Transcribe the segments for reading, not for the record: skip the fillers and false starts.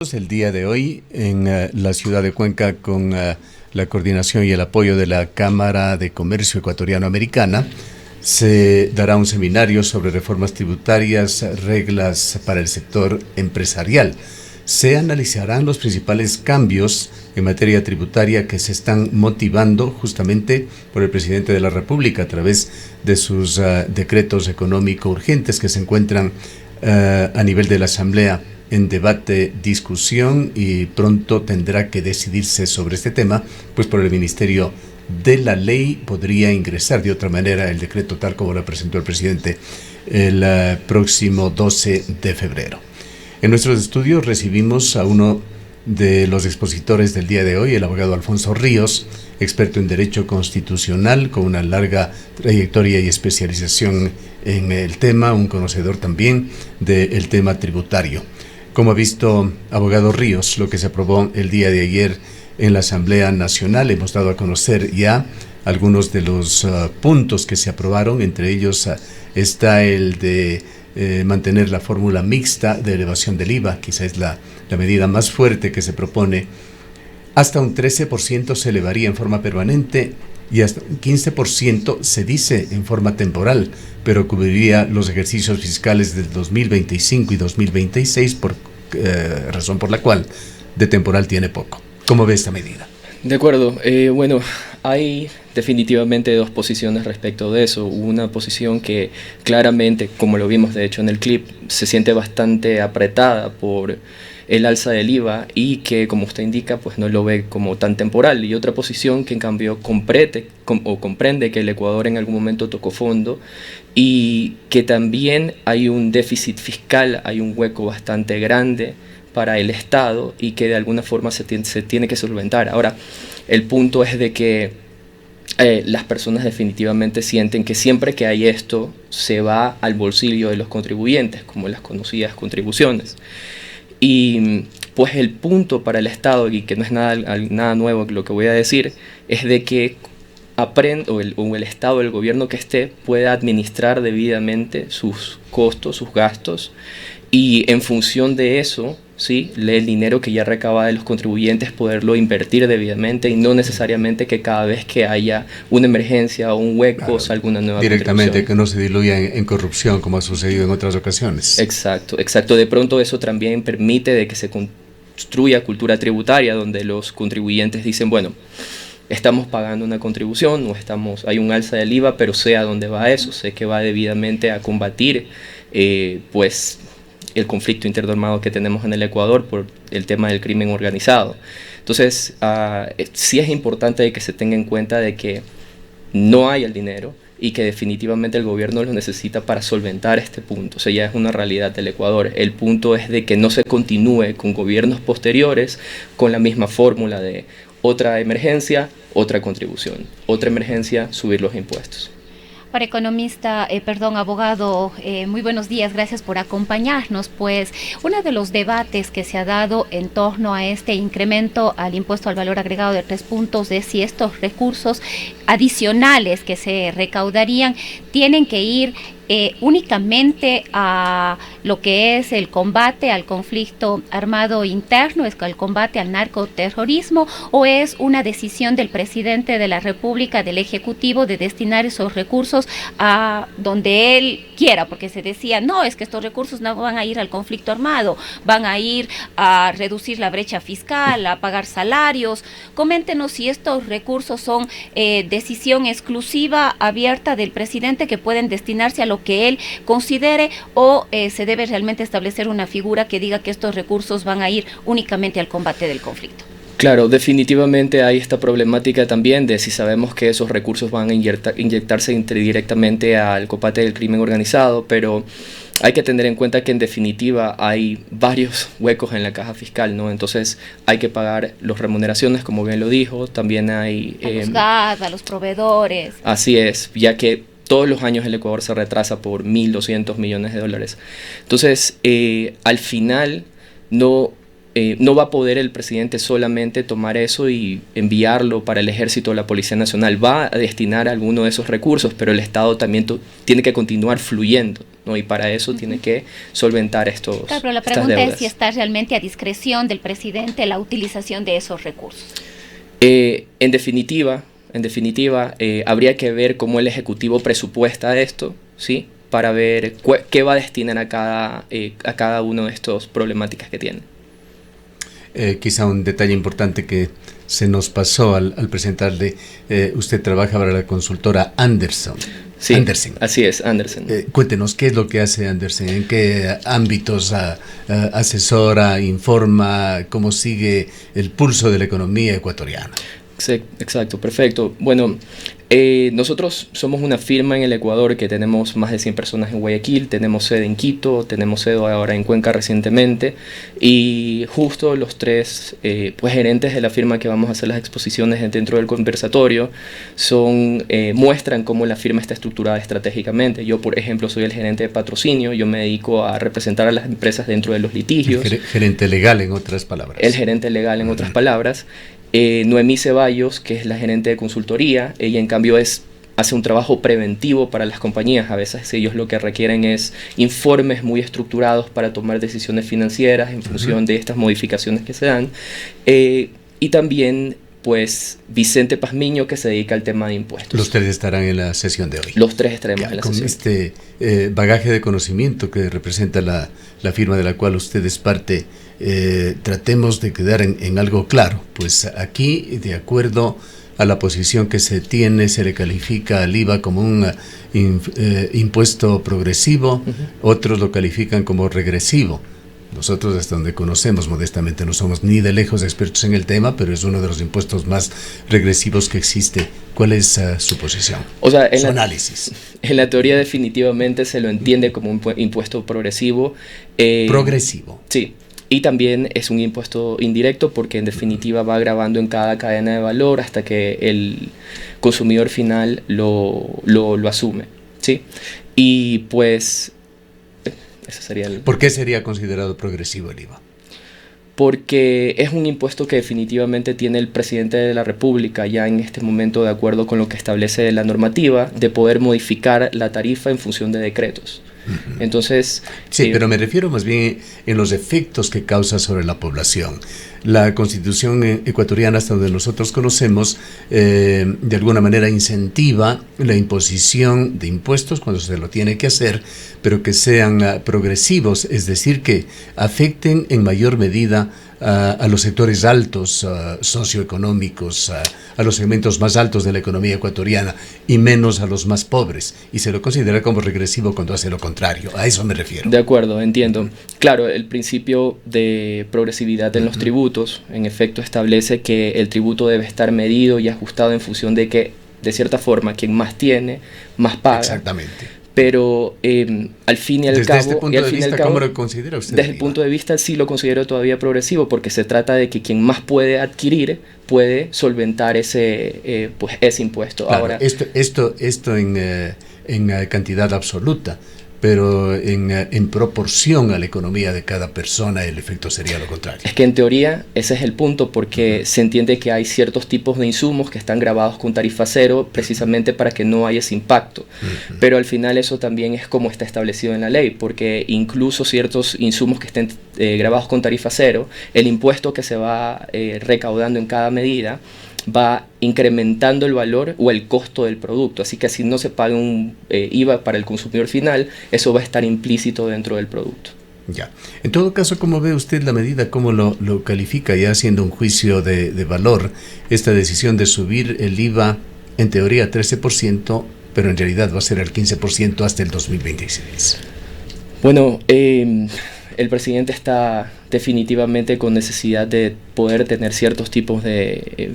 El día de hoy en la ciudad de Cuenca con la coordinación y el apoyo de la Cámara de Comercio Ecuatoriano-Americana se dará un seminario sobre reformas tributarias, reglas para el sector empresarial. Se analizarán los principales cambios en materia tributaria que se están motivando justamente por el presidente de la República a través de sus decretos económico urgentes que se encuentran a nivel de la Asamblea en debate, discusión, y pronto tendrá que decidirse sobre este tema, pues por el Ministerio de la Ley podría ingresar de otra manera el decreto tal como lo presentó el presidente el próximo 12 de febrero. En nuestros estudios recibimos a uno de los expositores del día de hoy, el abogado Alfonso Ríos, experto en Derecho Constitucional con una larga trayectoria y especialización en el tema, un conocedor también del tema tributario. Como ha visto, abogado Ríos, lo que se aprobó el día de ayer en la Asamblea Nacional, hemos dado a conocer ya algunos de los puntos que se aprobaron, entre ellos está el de mantener la fórmula mixta de elevación del IVA, quizá es la medida más fuerte que se propone. Hasta un 13% se elevaría en forma permanente y hasta un 15% se dice en forma temporal, pero cubriría los ejercicios fiscales del 2025 y 2026, razón por la cual de temporal tiene poco. ¿Cómo ve esta medida? De acuerdo. Bueno, hay definitivamente dos posiciones respecto de eso. Una posición que claramente, como lo vimos de hecho en el clip, se siente bastante apretada por el alza del IVA y que, como usted indica, pues no lo ve como tan temporal. Y otra posición que en cambio comprende que el Ecuador en algún momento tocó fondo y que también hay un déficit fiscal, hay un hueco bastante grande para el Estado y que de alguna forma se tiene que solventar. Ahora, el punto es de que las personas definitivamente sienten que siempre que hay esto se va al bolsillo de los contribuyentes, como las conocidas contribuciones. Y pues el punto para el Estado, y que no es nada nuevo lo que voy a decir, es de que el Estado, el gobierno que esté, pueda administrar debidamente sus costos, sus gastos, y en función de eso, ¿sí?, el dinero que ya recaba de los contribuyentes poderlo invertir debidamente y no necesariamente que cada vez que haya una emergencia o un hueco salga una nueva directamente, que no se diluya en corrupción como ha sucedido en otras ocasiones. Exacto. De pronto eso también permite de que se construya cultura tributaria donde los contribuyentes dicen, bueno, estamos pagando una contribución o hay un alza del IVA, pero sé a dónde va eso, sé que va debidamente a combatir pues el conflicto interno que tenemos en el Ecuador por el tema del crimen organizado. Entonces, sí es importante que se tenga en cuenta de que no hay el dinero y que definitivamente el gobierno lo necesita para solventar este punto. O sea, ya es una realidad del Ecuador. El punto es de que no se continúe con gobiernos posteriores con la misma fórmula de otra emergencia, otra contribución, otra emergencia, subir los impuestos. Para abogado, muy buenos días, gracias por acompañarnos. Pues uno de los debates que se ha dado en torno a este incremento al impuesto al valor agregado de 3 puntos es si estos recursos adicionales que se recaudarían tienen que ir únicamente a lo que es el combate al conflicto armado interno, es el combate al narcoterrorismo, o es una decisión del presidente de la República, del Ejecutivo, de destinar esos recursos a donde él quiera, porque se decía, no, es que estos recursos no van a ir al conflicto armado, van a ir a reducir la brecha fiscal, a pagar salarios. Coméntenos si estos recursos son decisión exclusiva, abierta del presidente, que pueden destinarse a lo que él considere, o se debe realmente establecer una figura que diga que estos recursos van a ir únicamente al combate del conflicto. Claro, definitivamente hay esta problemática también de si sabemos que esos recursos van a inyectarse directamente al combate del crimen organizado, pero hay que tener en cuenta que en definitiva hay varios huecos en la caja fiscal, ¿no? Entonces hay que pagar las remuneraciones, como bien lo dijo, también hay a los gas, a los proveedores. Así es, ya que todos los años el Ecuador se retrasa por 1.200 millones de dólares. Entonces, al final no va a poder el presidente solamente tomar eso y enviarlo para el Ejército o la Policía Nacional. Va a destinar alguno de esos recursos, pero el Estado también tiene que continuar fluyendo. ¿no? Y para eso tiene que solventar estas deudas. Claro, pero la pregunta es si está realmente a discreción del presidente la utilización de esos recursos. En definitiva, habría que ver cómo el Ejecutivo presupuesta esto, ¿sí? Para ver qué va a destinar a cada uno de estos problemáticas que tiene. Quizá un detalle importante que se nos pasó al presentarle, usted trabaja para la consultora Andersen. Sí, Andersen. Así es, Andersen. Cuéntenos, ¿qué es lo que hace Andersen? ¿En qué ámbitos asesora, informa, cómo sigue el pulso de la economía ecuatoriana? Exacto, perfecto. Bueno, nosotros somos una firma en el Ecuador que tenemos más de 100 personas en Guayaquil, tenemos sede en Quito, tenemos sede ahora en Cuenca recientemente, y justo los tres pues gerentes de la firma que vamos a hacer las exposiciones dentro del conversatorio muestran cómo la firma está estructurada estratégicamente. Yo, por ejemplo, soy el gerente de patrocinio, yo me dedico a representar a las empresas dentro de los litigios. El gerente legal, en otras palabras. El gerente legal, en otras palabras. Noemí Ceballos, que es la gerente de consultoría, ella en cambio hace un trabajo preventivo para las compañías. A veces ellos lo que requieren es informes muy estructurados para tomar decisiones financieras en función de estas modificaciones que se dan. Y también, pues, Vicente Pazmiño, que se dedica al tema de impuestos. Los tres estarán en la sesión de hoy. Los tres estaremos en la sesión. Con este bagaje de conocimiento que representa la firma de la cual usted es parte, tratemos de quedar en algo claro. Pues aquí, de acuerdo a la posición que se tiene, se le califica al IVA como un impuesto progresivo, otros lo califican como regresivo. Nosotros, hasta donde conocemos modestamente, no somos ni de lejos expertos en el tema, pero es uno de los impuestos más regresivos que existe. ¿Cuál es su posición? O sea, su análisis. En la teoría definitivamente se lo entiende como un impuesto progresivo. Progresivo. Sí. Y también es un impuesto indirecto porque en definitiva va agravando en cada cadena de valor hasta que el consumidor final lo asume, ¿sí? Y pues ese sería ¿Por qué sería considerado progresivo el IVA? Porque es un impuesto que definitivamente tiene el presidente de la República ya en este momento, de acuerdo con lo que establece la normativa, de poder modificar la tarifa en función de decretos. Entonces, sí, pero me refiero más bien en los efectos que causa sobre la población. La Constitución ecuatoriana, hasta donde nosotros conocemos, de alguna manera incentiva la imposición de impuestos cuando se lo tiene que hacer, pero que sean progresivos, es decir, que afecten en mayor medida a los sectores altos socioeconómicos, a los segmentos más altos de la economía ecuatoriana y menos a los más pobres, y se lo considera como regresivo cuando hace lo contrario. A eso me refiero. De acuerdo, entiendo. Claro, el principio de progresividad en los tributos, en efecto, establece que el tributo debe estar medido y ajustado en función de que, de cierta forma, quien más tiene, más paga. Exactamente. Pero al fin y al desde cabo... Desde este punto de vista, ¿cómo lo considera usted? Desde el punto de vista sí lo considero todavía progresivo, porque se trata de que quien más puede adquirir puede solventar ese impuesto. Claro, ahora, esto en cantidad absoluta, pero en proporción a la economía de cada persona el efecto sería lo contrario. Es que en teoría ese es el punto, porque se entiende que hay ciertos tipos de insumos que están grabados con tarifa cero precisamente para que no haya ese impacto. Pero al final eso también es como está establecido en la ley, porque incluso ciertos insumos que estén grabados con tarifa cero, el impuesto que se va recaudando en cada medida va incrementando el valor o el costo del producto. Así que si no se paga un IVA para el consumidor final, eso va a estar implícito dentro del producto. Ya. En todo caso, ¿cómo ve usted la medida? ¿Cómo lo califica, ya haciendo un juicio de valor, esta decisión de subir el IVA en teoría a 13%, pero en realidad va a ser al 15% hasta el 2026? Bueno, el presidente está definitivamente con necesidad de poder tener ciertos tipos de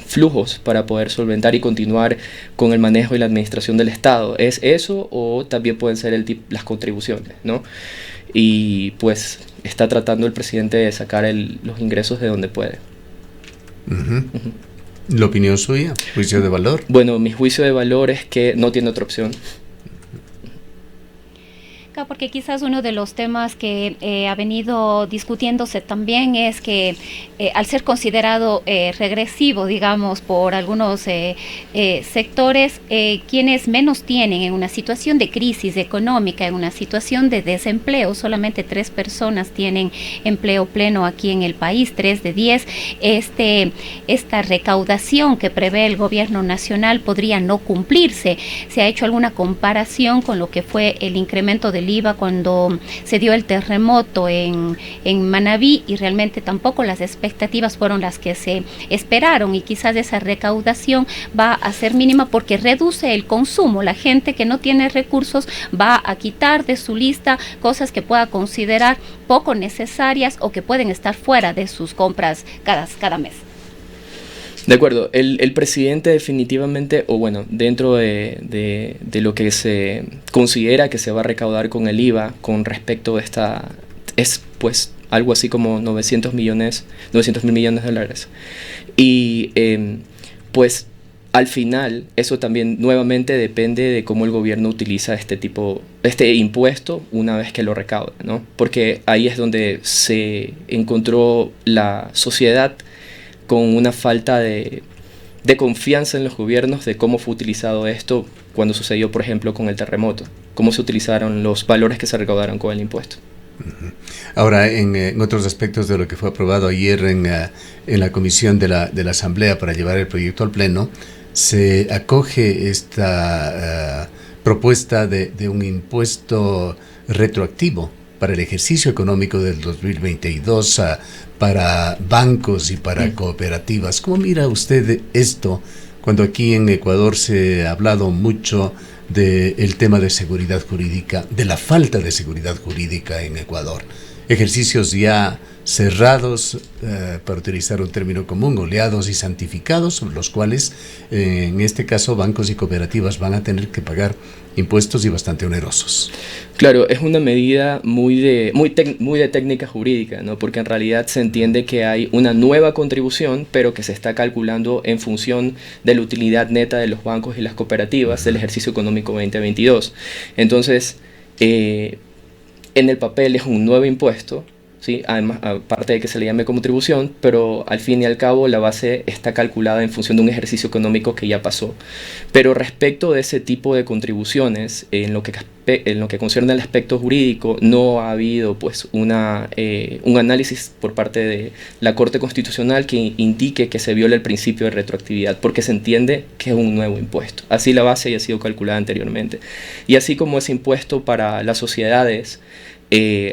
flujos para poder solventar y continuar con el manejo y la administración del Estado. ¿Es eso o también pueden ser las contribuciones, ¿no? Y pues está tratando el presidente de sacar los ingresos de donde puede. ¿La opinión suya? ¿Juicio de valor? Bueno, mi juicio de valor es que no tiene otra opción. política, porque quizás uno de los temas que ha venido discutiéndose también es que al ser considerado regresivo, digamos, por algunos sectores, quienes menos tienen en una situación de crisis económica, en una situación de desempleo, solamente 3 personas tienen empleo pleno aquí en el país, 3 de 10, esta recaudación que prevé el gobierno nacional podría no cumplirse. Se ha hecho alguna comparación con lo que fue el incremento del IVA cuando se dio el terremoto en Manabí, y realmente tampoco las expectativas fueron las que se esperaron, y quizás esa recaudación va a ser mínima porque reduce el consumo. La gente que no tiene recursos va a quitar de su lista cosas que pueda considerar poco necesarias o que pueden estar fuera de sus compras cada mes. De acuerdo, el presidente definitivamente, o bueno, dentro de lo que se considera que se va a recaudar con el IVA con respecto a esta, es pues algo así como 900 mil millones de dólares. Y pues al final eso también nuevamente depende de cómo el gobierno utiliza este impuesto una vez que lo recauda, ¿no? Porque ahí es donde se encontró la sociedad con una falta de confianza en los gobiernos de cómo fue utilizado esto cuando sucedió, por ejemplo, con el terremoto, cómo se utilizaron los valores que se recaudaron con el impuesto. Ahora, en otros aspectos de lo que fue aprobado ayer en la comisión de la Asamblea para llevar el proyecto al Pleno, se acoge esta propuesta de un impuesto retroactivo para el ejercicio económico del 2022 para bancos y para cooperativas. ¿Cómo mira usted esto cuando aquí en Ecuador se ha hablado mucho del tema de seguridad jurídica, de la falta de seguridad jurídica en Ecuador? Ejercicios ya cerrados, para utilizar un término común, oleados y santificados, sobre los cuales, en este caso, bancos y cooperativas van a tener que pagar impuestos y bastante onerosos. Claro, es una medida muy de técnica jurídica, ¿no? Porque en realidad se entiende que hay una nueva contribución, pero que se está calculando en función de la utilidad neta de los bancos y las cooperativas del ejercicio económico 2022. Entonces, en el papel es un nuevo impuesto, ¿sí? Además, aparte de que se le llame contribución, pero al fin y al cabo la base está calculada en función de un ejercicio económico que ya pasó. Pero respecto de ese tipo de contribuciones, en lo que concierne al aspecto jurídico, no ha habido pues un análisis por parte de la Corte Constitucional que indique que se viola el principio de retroactividad, porque se entiende que es un nuevo impuesto. Así la base ya ha sido calculada anteriormente. Y así como ese impuesto para las sociedades,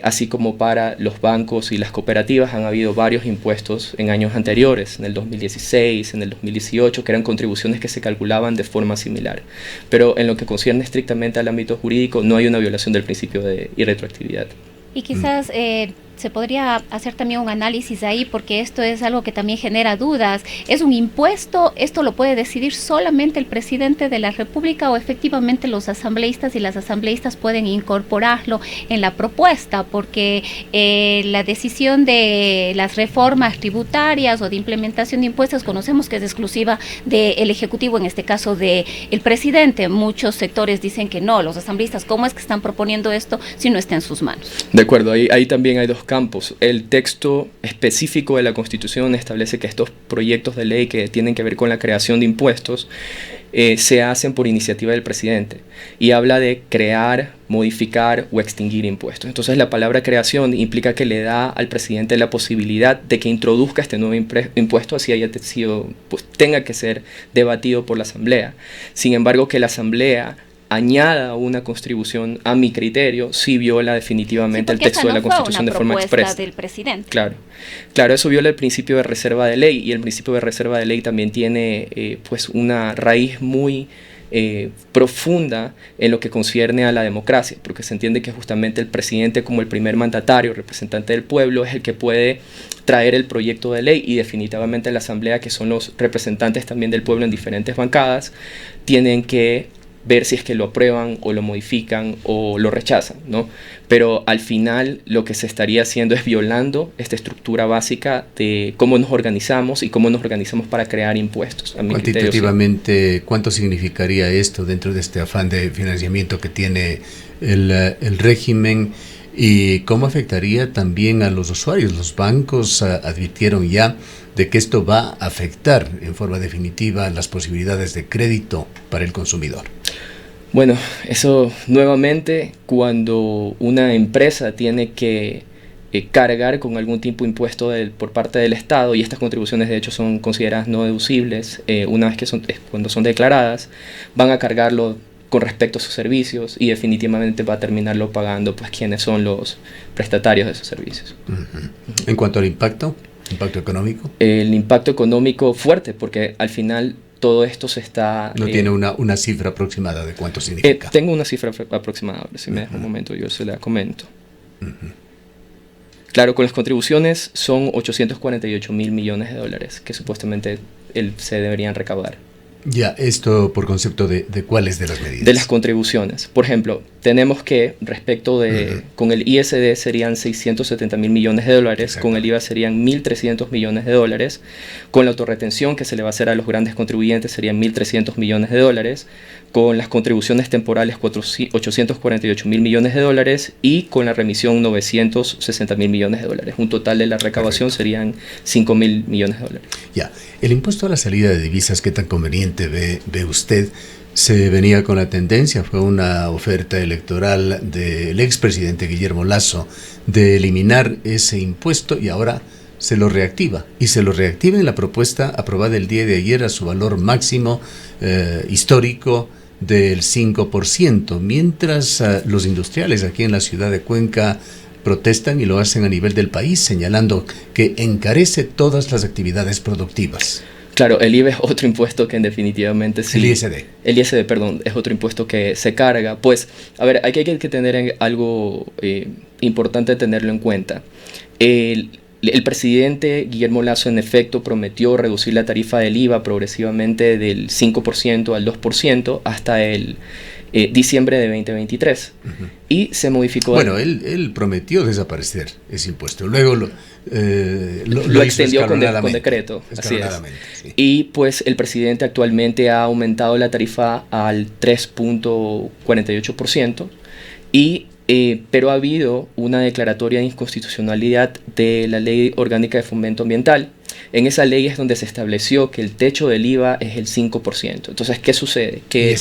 así como para los bancos y las cooperativas, han habido varios impuestos en años anteriores, en el 2016, en el 2018, que eran contribuciones que se calculaban de forma similar. Pero en lo que concierne estrictamente al ámbito jurídico, no hay una violación del principio de irretroactividad. Y quizás se podría hacer también un análisis ahí, porque esto es algo que también genera dudas. ¿Es un impuesto? ¿Esto lo puede decidir solamente el presidente de la República o efectivamente los asambleístas y las asambleístas pueden incorporarlo en la propuesta? Porque la decisión de las reformas tributarias o de implementación de impuestos conocemos que es exclusiva del Ejecutivo, en este caso del presidente. Muchos sectores dicen que no, los asambleístas, ¿cómo es que están proponiendo esto si no está en sus manos? De acuerdo, ahí también hay dos campos. El texto específico de la Constitución establece que estos proyectos de ley que tienen que ver con la creación de impuestos se hacen por iniciativa del presidente y habla de crear, modificar o extinguir impuestos. Entonces la palabra creación implica que le da al presidente la posibilidad de que introduzca este nuevo impuesto, así haya sido, pues, tenga que ser debatido por la Asamblea. Sin embargo, que la Asamblea añada una contribución, a mi criterio, sí viola definitivamente el texto de la Constitución de forma expresa. Del presidente. Claro, eso viola el principio de reserva de ley, y el principio de reserva de ley también tiene pues una raíz muy profunda en lo que concierne a la democracia, porque se entiende que justamente el presidente, como el primer mandatario, representante del pueblo, es el que puede traer el proyecto de ley, y definitivamente la Asamblea, que son los representantes también del pueblo en diferentes bancadas, tienen que ver si es que lo aprueban o lo modifican o lo rechazan, ¿no? Pero al final lo que se estaría haciendo es violando esta estructura básica de cómo nos organizamos y cómo nos organizamos para crear impuestos. Cuantitativamente, ¿cuánto significaría esto dentro de este afán de financiamiento que tiene el régimen? ¿Y cómo afectaría también a los usuarios? Los bancos advirtieron ya de que esto va a afectar en forma definitiva las posibilidades de crédito para el consumidor. Bueno, eso nuevamente, cuando una empresa tiene que cargar con algún tipo de impuesto por parte del Estado, y estas contribuciones de hecho son consideradas no deducibles, una vez que cuando son declaradas, van a cargarlo con respecto a sus servicios y definitivamente va a terminarlo pagando pues quienes son los prestatarios de esos servicios. En cuanto al impacto económico. El impacto económico fuerte, porque al final todo esto se está... ¿No tiene una cifra aproximada de cuánto significa? Tengo una cifra aproximada, si me deja un momento yo se la comento. Claro, con las contribuciones son 848.000 millones de dólares que supuestamente se deberían recaudar. Ya, esto por concepto de ¿cuáles de las medidas? De las contribuciones. Por ejemplo, tenemos que respecto de, con el ISD serían 670.000 millones de dólares, exacto, con el IVA serían 1.300 millones de dólares, con la autorretención que se le va a hacer a los grandes contribuyentes serían 1.300 millones de dólares, con las contribuciones temporales 848.000 millones de dólares y con la remisión 960.000 millones de dólares. Un total de la recaudación serían 5.000 millones de dólares. Ya, el impuesto a la salida de divisas, ¿qué tan conveniente ve usted? Se venía con la tendencia, fue una oferta electoral del expresidente Guillermo Lasso de eliminar ese impuesto y ahora se lo reactiva. Y se lo reactiva en la propuesta aprobada el día de ayer a su valor máximo histórico del 5%, mientras los industriales aquí en la ciudad de Cuenca protestan y lo hacen a nivel del país, señalando que encarece todas las actividades productivas. Claro, el IVA es otro impuesto que definitivamente sí... El ISD. El ISD, perdón, es otro impuesto que se carga. Pues, a ver, hay que tener algo importante tenerlo en cuenta. El presidente Guillermo Lasso, en efecto, prometió reducir la tarifa del IVA progresivamente del 5% al 2% hasta el diciembre de 2023. Y se modificó... Bueno, él prometió desaparecer ese impuesto. Luego lo extendió con decreto. Así es. Sí. Y pues el presidente actualmente ha aumentado la tarifa al 3.48%. Pero ha habido una declaratoria de inconstitucionalidad de la Ley Orgánica de Fomento Ambiental. En esa ley es donde se estableció que el techo del IVA es el 5%. Entonces, ¿qué sucede? Que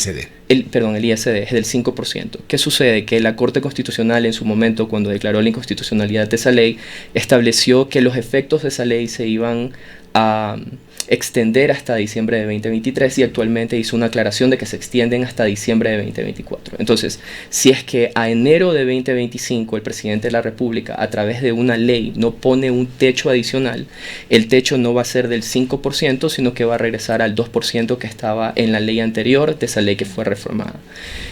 el ISD es del 5%. ¿Qué sucede? Que la Corte Constitucional en su momento, cuando declaró la inconstitucionalidad de esa ley, estableció que los efectos de esa ley se iban a extender hasta diciembre de 2023 y actualmente hizo una aclaración de que se extienden hasta diciembre de 2024. Entonces, si es que a enero de 2025 el presidente de la República a través de una ley no pone un techo adicional, el techo no va a ser del 5%, sino que va a regresar al 2% que estaba en la ley anterior de esa ley que fue reformada.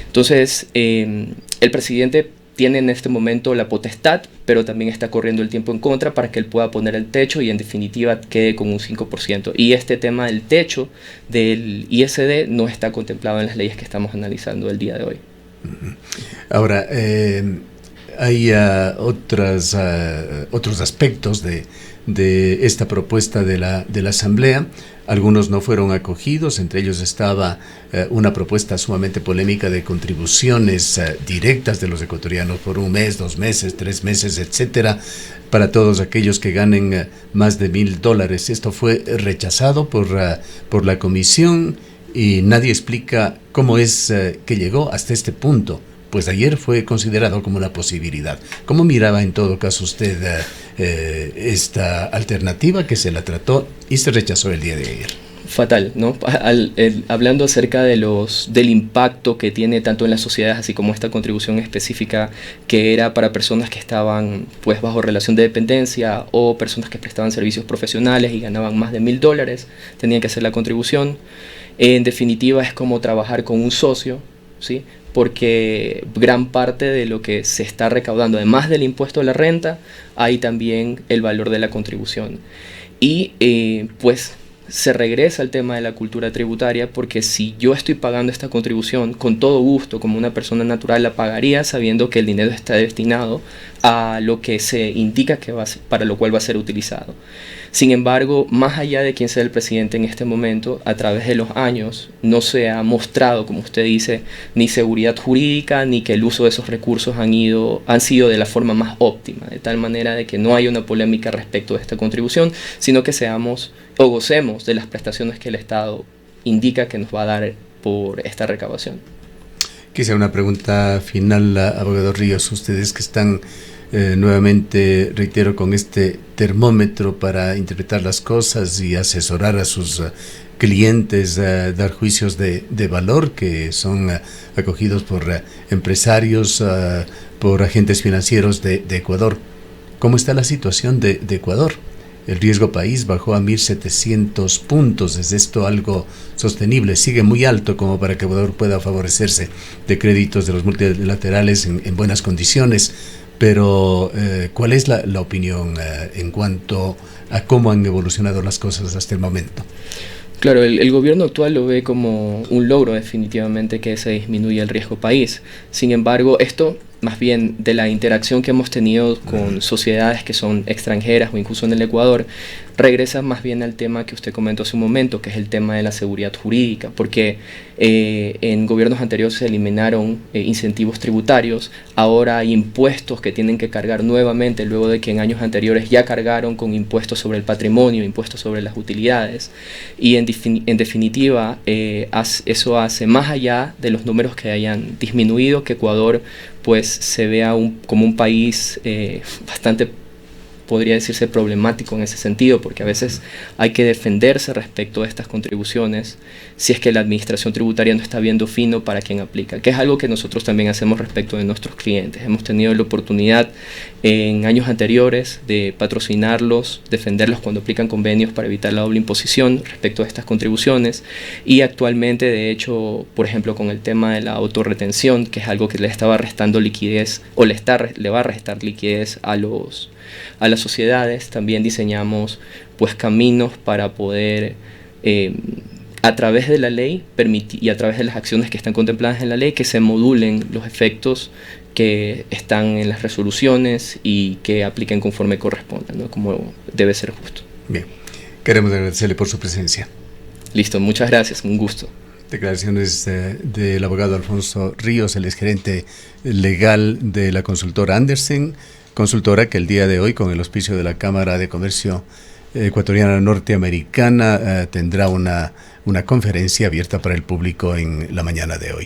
Entonces, el presidente tiene en este momento la potestad, pero también está corriendo el tiempo en contra para que él pueda poner el techo y en definitiva quede con un 5%. Y este tema del techo del ISD no está contemplado en las leyes que estamos analizando el día de hoy. Ahora, hay otros aspectos de esta propuesta de la Asamblea. Algunos no fueron acogidos, entre ellos estaba una propuesta sumamente polémica de contribuciones directas de los ecuatorianos por 1 mes, 2 meses, 3 meses, etcétera, para todos aquellos que ganen más de $1,000. Esto fue rechazado por la comisión y nadie explica cómo es que llegó hasta este punto. Pues ayer fue considerado como una posibilidad. ¿Cómo miraba en todo caso usted esta alternativa que se la trató y se rechazó el día de ayer? Fatal, ¿no? Hablando acerca del impacto que tiene tanto en las sociedades, así como esta contribución específica que era para personas que estaban pues bajo relación de dependencia o personas que prestaban servicios profesionales y ganaban más de $1,000, tenían que hacer la contribución. En definitiva es como trabajar con un socio, ¿sí? Porque gran parte de lo que se está recaudando, además del impuesto a la renta, hay también el valor de la contribución. Y pues se regresa al tema de la cultura tributaria, porque si yo estoy pagando esta contribución, con todo gusto, como una persona natural la pagaría, sabiendo que el dinero está destinado a lo que se indica que para lo cual va a ser utilizado. Sin embargo, más allá de quién sea el presidente en este momento, a través de los años no se ha mostrado, como usted dice, ni seguridad jurídica, ni que el uso de esos recursos han sido de la forma más óptima, de tal manera de que no haya una polémica respecto de esta contribución, sino que seamos o gocemos de las prestaciones que el Estado indica que nos va a dar por esta recaudación. Quizá una pregunta final, abogado Ríos. Ustedes que están nuevamente, reitero, con este termómetro para interpretar las cosas y asesorar a sus clientes, dar juicios de valor que son acogidos por empresarios, por agentes financieros de Ecuador. ¿Cómo está la situación de Ecuador? El riesgo país bajó a 1.700 puntos. ¿Es esto algo sostenible? Sigue muy alto como para que Ecuador pueda favorecerse de créditos de los multilaterales en buenas condiciones. Pero, ¿cuál es la opinión en cuanto a cómo han evolucionado las cosas hasta el momento? Claro, el gobierno actual lo ve como un logro definitivamente que se disminuya el riesgo país. Sin embargo, esto más bien de la interacción que hemos tenido con sociedades que son extranjeras o incluso en el Ecuador, regresa más bien al tema que usted comentó hace un momento, que es el tema de la seguridad jurídica, porque en gobiernos anteriores se eliminaron incentivos tributarios, ahora hay impuestos que tienen que cargar nuevamente, luego de que en años anteriores ya cargaron con impuestos sobre el patrimonio, impuestos sobre las utilidades, y en definitiva eso hace, más allá de los números que hayan disminuido, que Ecuador pues se vea como un país bastante, podría decirse, problemático en ese sentido, porque a veces hay que defenderse respecto a estas contribuciones si es que la administración tributaria no está viendo fino para quien aplica, que es algo que nosotros también hacemos respecto de nuestros clientes. Hemos tenido la oportunidad en años anteriores de patrocinarlos, defenderlos cuando aplican convenios para evitar la doble imposición respecto a estas contribuciones, y actualmente, de hecho, por ejemplo, con el tema de la autorretención, que es algo que le estaba restando liquidez o le va a restar liquidez a las sociedades, también diseñamos pues caminos para poder a través de la ley y a través de las acciones que están contempladas en la ley, que se modulen los efectos que están en las resoluciones y que apliquen conforme corresponda, ¿no? Como debe ser justo. Bien, queremos agradecerle por su presencia. Listo, muchas gracias, un gusto. Declaraciones del abogado Alfonso Ríos, el exgerente legal de la consultora Andersen, consultora que el día de hoy, con el auspicio de la Cámara de Comercio Ecuatoriana Norteamericana, tendrá una conferencia abierta para el público en la mañana de hoy.